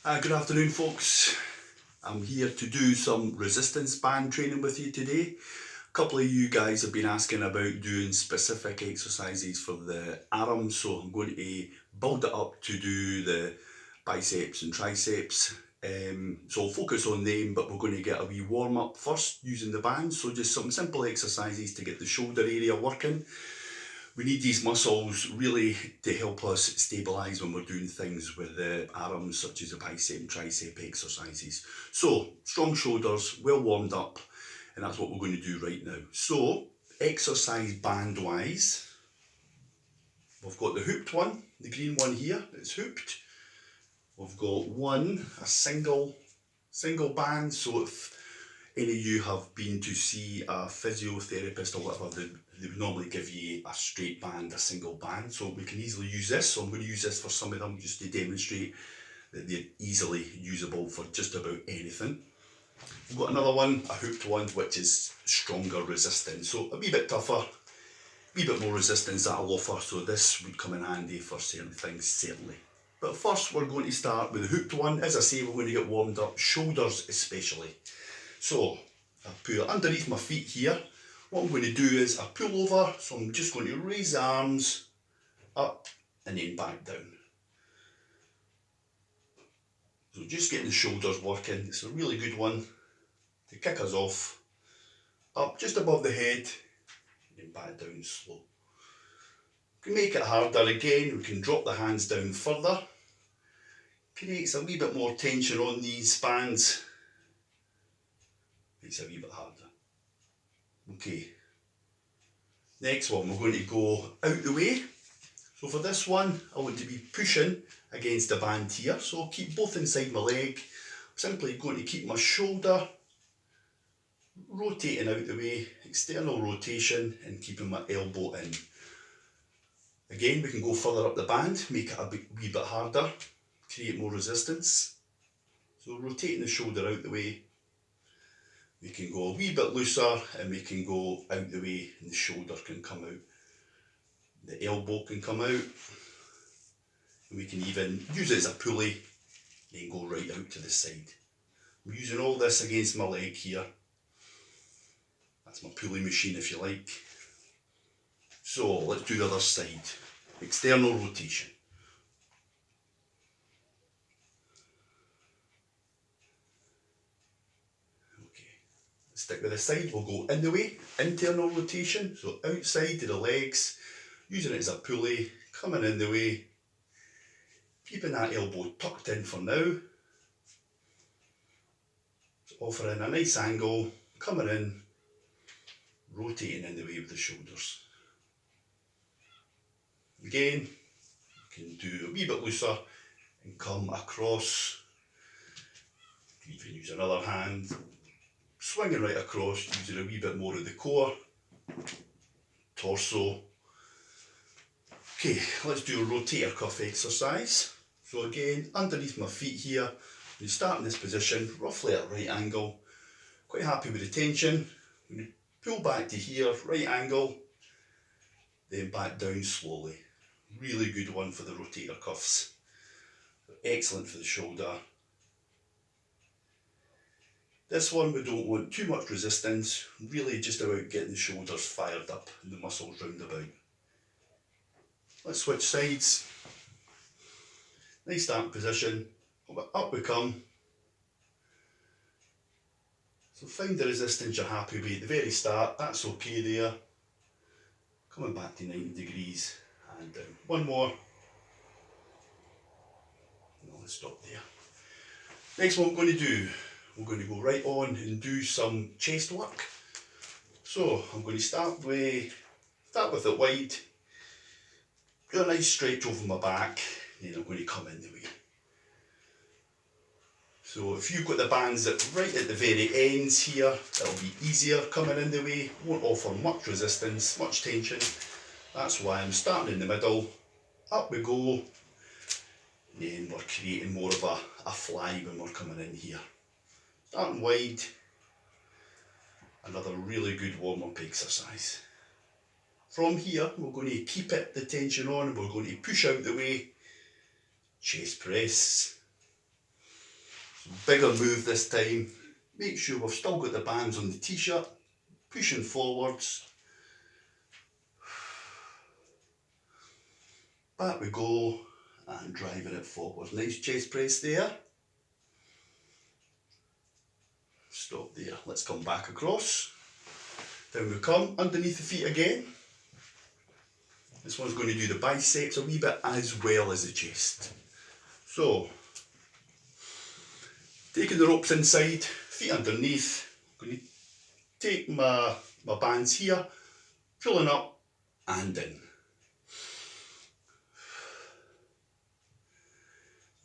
Good afternoon, folks. I'm here to do some resistance band training with you today. A couple of you guys have been asking about doing specific exercises for the arms, so I'm going to build it up to do the biceps and triceps. So I'll focus on them, but we're going to get a wee warm up first using the band. So just some simple exercises to get the shoulder area working. We need these muscles really to help us stabilise when we're doing things with the arms, such as the bicep and tricep exercises. So, strong shoulders, well warmed up, and that's what we're going to do right now. So, exercise band wise, we've got the hooped one, the green one here, it's hooped. We've got a single band, so if any of you have been to see a physiotherapist or whatever, they would normally give you a straight band, a single band. So we can easily use this. So I'm going to use this for some of them just to demonstrate that they're easily usable for just about anything. We've got another one, a hooped one, which is stronger resistance. So a wee bit tougher, a wee bit more resistance that I'll offer. So this would come in handy for certain things, certainly. But first we're going to start with the hooped one. As I say, we're going to get warmed up, shoulders especially. So I put underneath my feet here. What I'm going to do is I pull over, so I'm just going to raise the arms up and then back down. So just getting the shoulders working. It's a really good one to kick us off. Up just above the head and back down slow. We can make it harder again, we can drop the hands down further. Creates a wee bit more tension on these bands. Makes it a wee bit harder. Okay. Next one, we're going to go out the way. So for this one, I want to be pushing against the band here. So I'll keep both inside my leg. I'm simply going to keep my shoulder rotating out the way, external rotation, and keeping my elbow in. Again, we can go further up the band, make it a wee bit harder, create more resistance. So rotating the shoulder out the way. We can go a wee bit looser and we can go out the way and the shoulder can come out. The elbow can come out. And we can even use it as a pulley and go right out to the side. I'm using all this against my leg here. That's my pulley machine if you like. So let's do the other side. External rotation. Okay, stick with the side, we'll go in the way, internal rotation, so outside to the legs, using it as a pulley, coming in the way, keeping that elbow tucked in for now, so offering a nice angle, coming in, rotating in the way with the shoulders. Again, you can do a wee bit looser and come across, you can even use another hand, swinging right across, using a wee bit more of the core, torso. Okay, let's do a rotator cuff exercise. So again, underneath my feet here, we start in this position, roughly at right angle. Quite happy with the tension. I'm going to pull back to here, right angle, then back down slowly. Really good one for the rotator cuffs. Excellent for the shoulder. This one we don't want too much resistance, really just about getting the shoulders fired up and the muscles round about. Let's switch sides. Nice start position, up we come. So find the resistance you're happy with at the very start, that's okay there. Coming back to 90 degrees and down. One more. No, let's stop there. Next what we're going to do, we're going to go right on and do some chest work. So I'm going to start with it wide, do a nice stretch over my back, and then I'm going to come in the way. So if you've got the bands right at the very ends here, it'll be easier coming in the way, won't offer much resistance, much tension. That's why I'm starting in the middle, up we go, and then we're creating more of a fly when we're coming in here. Starting wide, another really good warm-up exercise. From here, we're going to keep the tension on, and we're going to push out the way, chest press. Bigger move this time. Make sure we've still got the bands on the t-shirt. Pushing forwards. Back we go and driving it forward. Nice chest press there. Stop there. Let's come back across. Down we come, underneath the feet again. This one's going to do the biceps a wee bit as well as the chest. So, taking the ropes inside, feet underneath. I'm going to take my bands here, pulling up and in.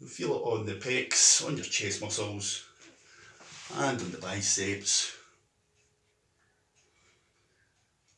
You feel it on the pecs, on your chest muscles, and on the biceps.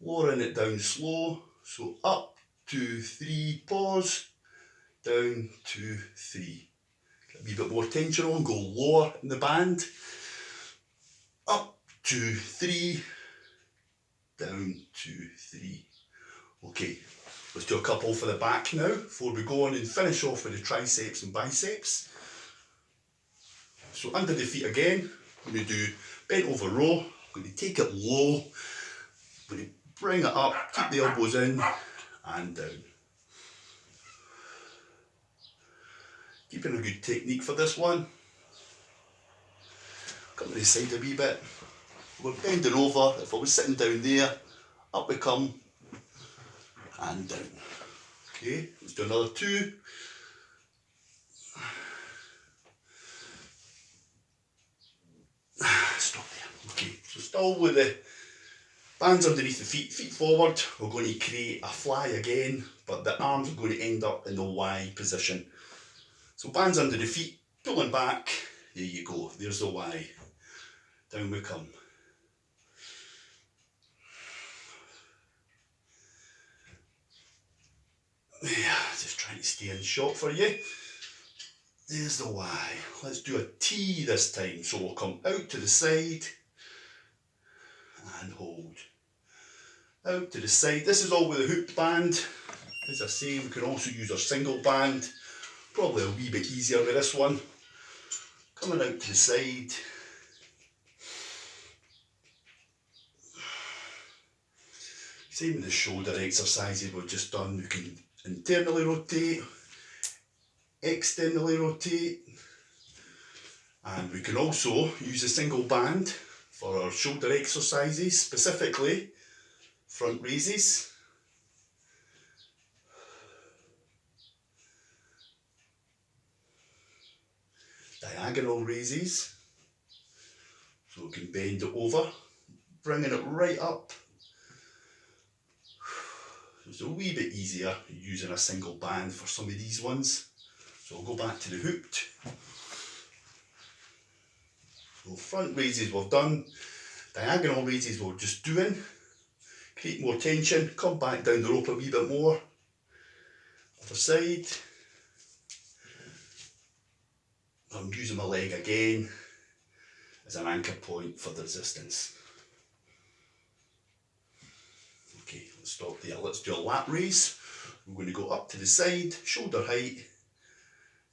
Lowering it down slow, so up, 2, 3, pause, down, 2, 3. Get a wee bit more tension on, go lower in the band. Up, 2, 3, down, 2, 3. Okay, let's do a couple for the back now, before we go on and finish off with the triceps and biceps. So under the feet again, I'm going to do bent over row. I'm going to take it low. I'm going to bring it up, keep the elbows in and down. Keeping a good technique for this one. Come to the side a wee bit. We're bending over. If I was sitting down there, up we come and down. Okay, let's do another 2. Stop there. Okay, so still with the bands underneath the feet, feet forward. We're going to create a fly again, but the arms are going to end up in the Y position. So bands under the feet, pulling back. There you go, there's the Y. Down we come. Yeah, just trying to stay in shot for you. There's the Y. Let's do a T this time. So we'll come out to the side and hold. Out to the side. This is all with a hooked band. As I say, we can also use our single band. Probably a wee bit easier with this one. Coming out to the side. Same with the shoulder exercises we've just done. We can internally rotate, externally rotate, and we can also use a single band for our shoulder exercises, specifically front raises. Diagonal raises, so we can bend it over, bringing it right up. It's a wee bit easier using a single band for some of these ones. So we'll go back to the hooked. So front raises we've done, diagonal raises we're just doing. Create more tension, come back down the rope a wee bit more. Other side. I'm using my leg again as an anchor point for the resistance. Okay, let's stop there. Let's do a lat raise. We're going to go up to the side, shoulder height,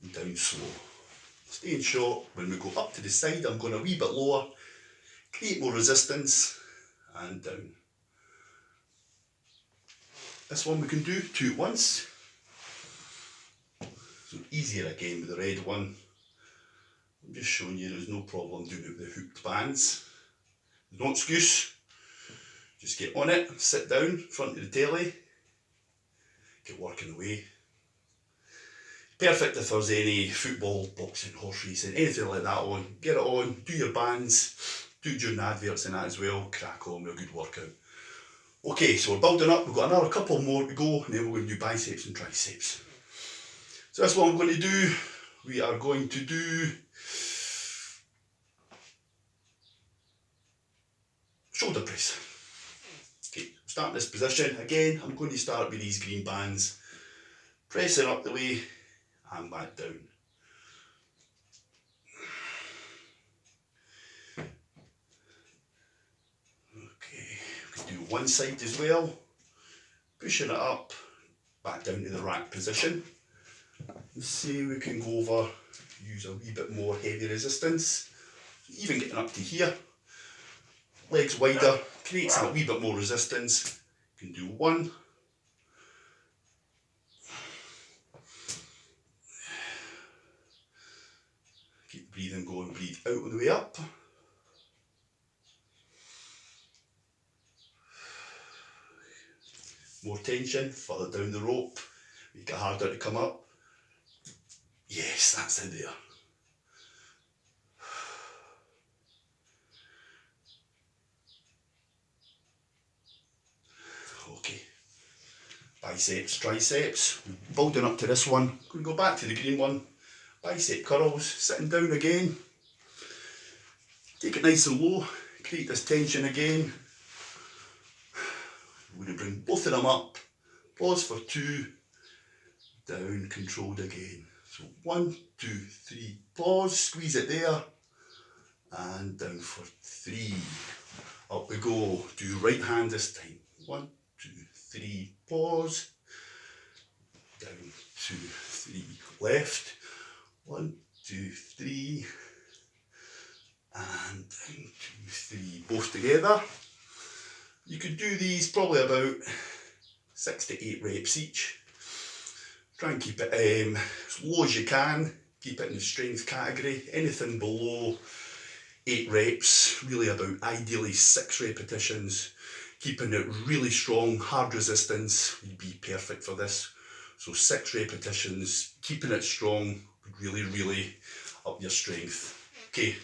and down slow. Stay in shot. When we go up to the side, I'm going a wee bit lower, create more resistance, and down. This one we can do 2 at once. So easier again with the red one. I'm just showing you there's no problem doing it with the hooked bands. There's no excuse. Just get on it, sit down in front of the telly, get working away. Perfect if there's any football, boxing, horse racing, anything like that on. Get it on, do your bands, do during the adverts and that as well, crack on with a good workout. Okay, so we're building up, we've got another couple more to go, and then we're going to do biceps and triceps. So that's what I'm going to do. We are going to do shoulder press. Okay, start this position. Again, I'm going to start with these green bands, pressing up the way and back down. Okay, we can do one side as well, pushing it up, back down to the rack position. Let's see, we can go over use a wee bit more heavy resistance. Even getting up to here, legs wider, creates a wee bit more resistance. You can do 1, keep breathing going, breathe out on the way up. More tension, further down the rope, make it harder to come up. Yes, that's it there. Okay, biceps, triceps, building up to this one. Going to go back to the green one. Bicep curls, sitting down again. Take it nice and low, create this tension again. We're going to bring both of them up, pause for 2, down, controlled again. So 1, 2, 3, pause, squeeze it there, and down for 3. Up we go, do right hand this time. 1, 2, 3, pause, down, 2, 3, left, 1, 2, 3, and down, 2, 3, both together. You could do these probably about 6 to 8 reps each. Try and keep it as low as you can, keep it in the strength category. Anything below 8 reps, really about ideally 6 repetitions. Keeping it really strong, hard resistance would be perfect for this. So 6 repetitions, keeping it strong would really up your strength. Okay,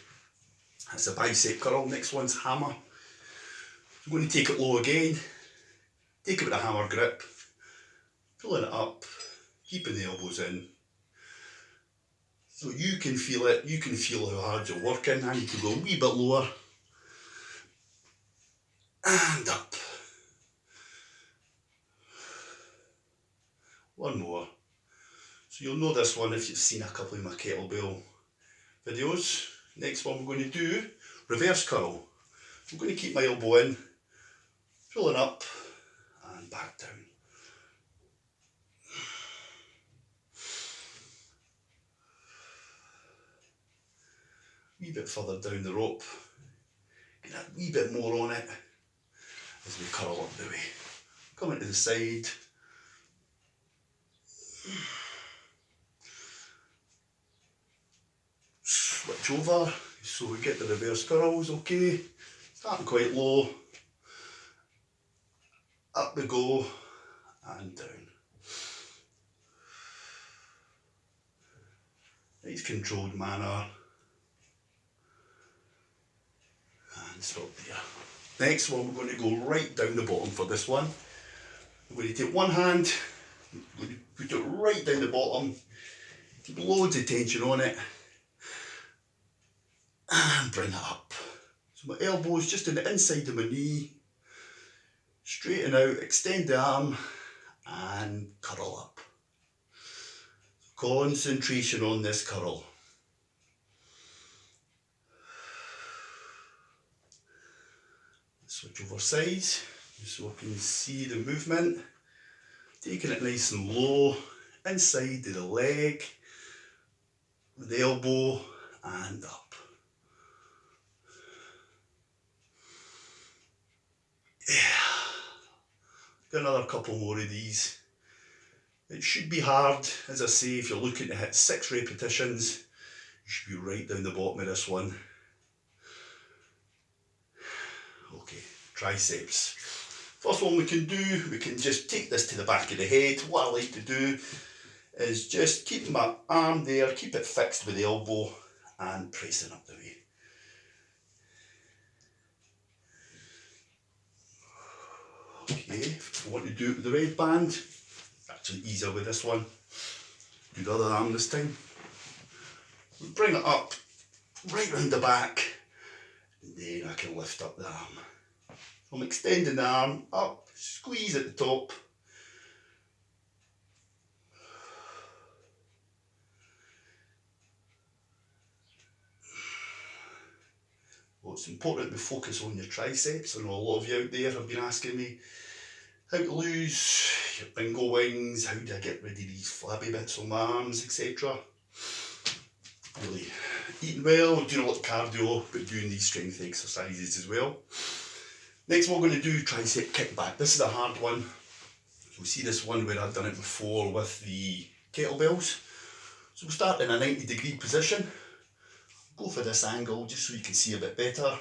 that's a bicep curl. Next one's hammer. I'm going to take it low again, take it with a hammer grip, pulling it up, keeping the elbows in. So you can feel it, you can feel how hard you're working, and you can go a wee bit lower, and up. One more. So you'll know this one if you've seen a couple of my kettlebell videos. Next one we're going to do, reverse curl. I'm going to keep my elbow in, pulling up, and back down. Wee bit further down the rope, get a wee bit more on it as we curl up the way. Coming to the side. Switch over, so we get the reverse curls, okay. Starting quite low. Up we go, and down. Nice controlled manner. And stop there. Next one, we're going to go right down the bottom for this one. We're going to take one hand, we're going to put it right down the bottom, keep loads of tension on it, and bring it up. So my elbow's just on the inside of my knee, straighten out, extend the arm, and curl up. Concentration on this curl. Switch over sides so I can see the movement. Taking it nice and low, inside of the leg, with the elbow, and up. Yeah. Got another couple more of these. It should be hard, as I say, if you're looking to hit 6 repetitions, you should be right down the bottom of this one. Okay, triceps. First one we can do, we can just take this to the back of the head. What I like to do is just keep my arm there, keep it fixed with the elbow, and pressing up the way. Okay, if you want to do it with the red band, actually easier with this one. Do the other arm this time. We bring it up right round the back, and then I can lift up the arm. So I'm extending the arm up, squeeze at the top. Well, it's important to focus on your triceps. I know a lot of you out there have been asking me how to lose your bingo wings, how do I get rid of these flabby bits on my arms, etc. really eating well, doing a lot of cardio, but doing these strength exercises as well. Next what we're going to do, tricep kickback. This is a hard one. You'll see this one where I've done it before with the kettlebells. So we'll start in a 90-degree position. Go for this angle just so you can see a bit better.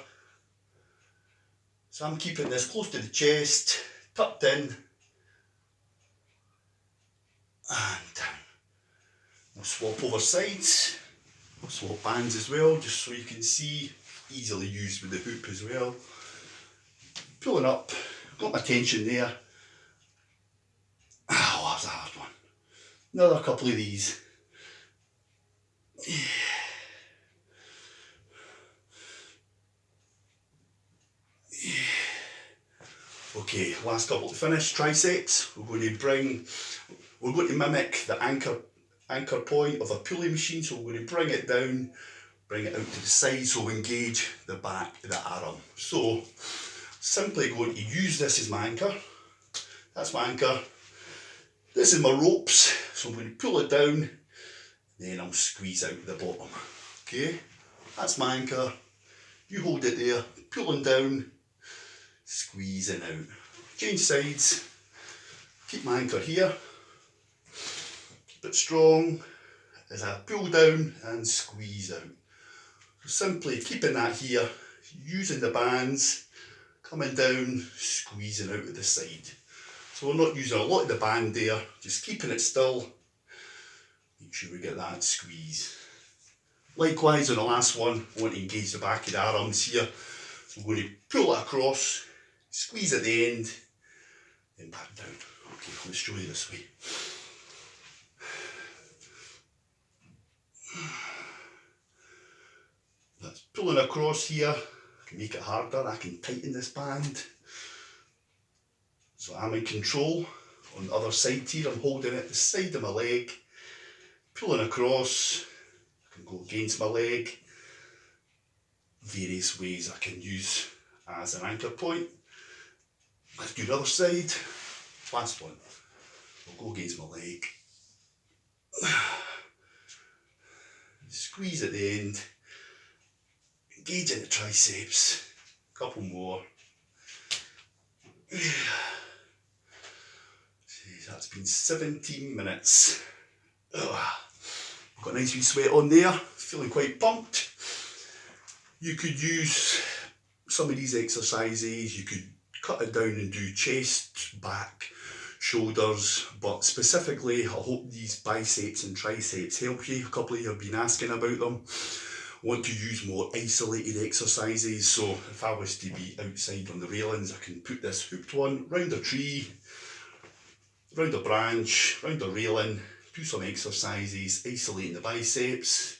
So I'm keeping this close to the chest, tucked in, and down. We'll swap over sides, we'll swap bands as well, just so you can see, easily used with the hoop as well. Pulling up, got my tension there. Oh, that's a hard one. Another couple of these. Okay, last couple to finish, triceps. We're going to mimic the anchor point of a pulley machine, so we're going to bring it down, bring it out to the side, so we engage the back of the arm. So, simply going to use this as my anchor. That's my anchor. This is my ropes, so I'm going to pull it down, then I'll squeeze out the bottom. Okay, that's my anchor. You hold it there, pulling down, squeezing out. Change sides, keep my anchor here, keep it strong as I pull down and squeeze out. So simply keeping that here, using the bands, coming down, squeezing out of the side. So we're not using a lot of the band there, just keeping it still. Make sure we get that squeeze. Likewise on the last one, I want to engage the back of the arms here. So we're going to pull it across, squeeze at the end, then back down. Okay, let's show you this way. That's pulling across here. I can make it harder, I can tighten this band. So I'm in control. On the other side here, I'm holding it at the side of my leg, pulling across. I can go against my leg. Various ways I can use as an anchor point. Let's do the other side. Last one. I'll go against my leg. Squeeze at the end. Engage in the triceps. Couple more. That's been 17 minutes. I've got a nice wee sweat on there, feeling quite pumped. You could use some of these exercises, you could cut it down and do chest, back, shoulders, but specifically I hope these biceps and triceps help you. A couple of you have been asking about them. Want to use more isolated exercises, so if I was to be outside on the railings, I can put this hooked one round a tree, round a branch, round a railing, do some exercises, isolating the biceps.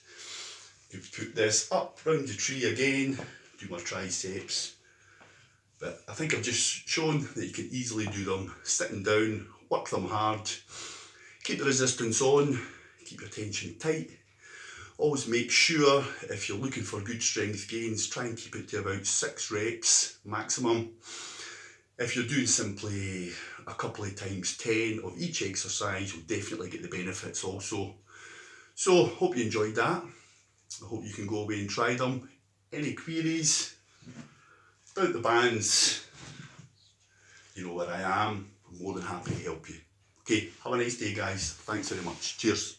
You put this up round the tree again, do my triceps. But I think I've just shown that you can easily do them sitting down, work them hard, keep the resistance on, keep your tension tight. Always make sure, if you're looking for good strength gains, try and keep it to about 6 reps maximum. If you're doing simply a couple of times 10 of each exercise, you'll definitely get the benefits also. So, hope you enjoyed that. I hope you can go away and try them. Any queries about the bands, you know where I am. I'm more than happy to help you. Okay, have a nice day guys. Thanks very much. Cheers.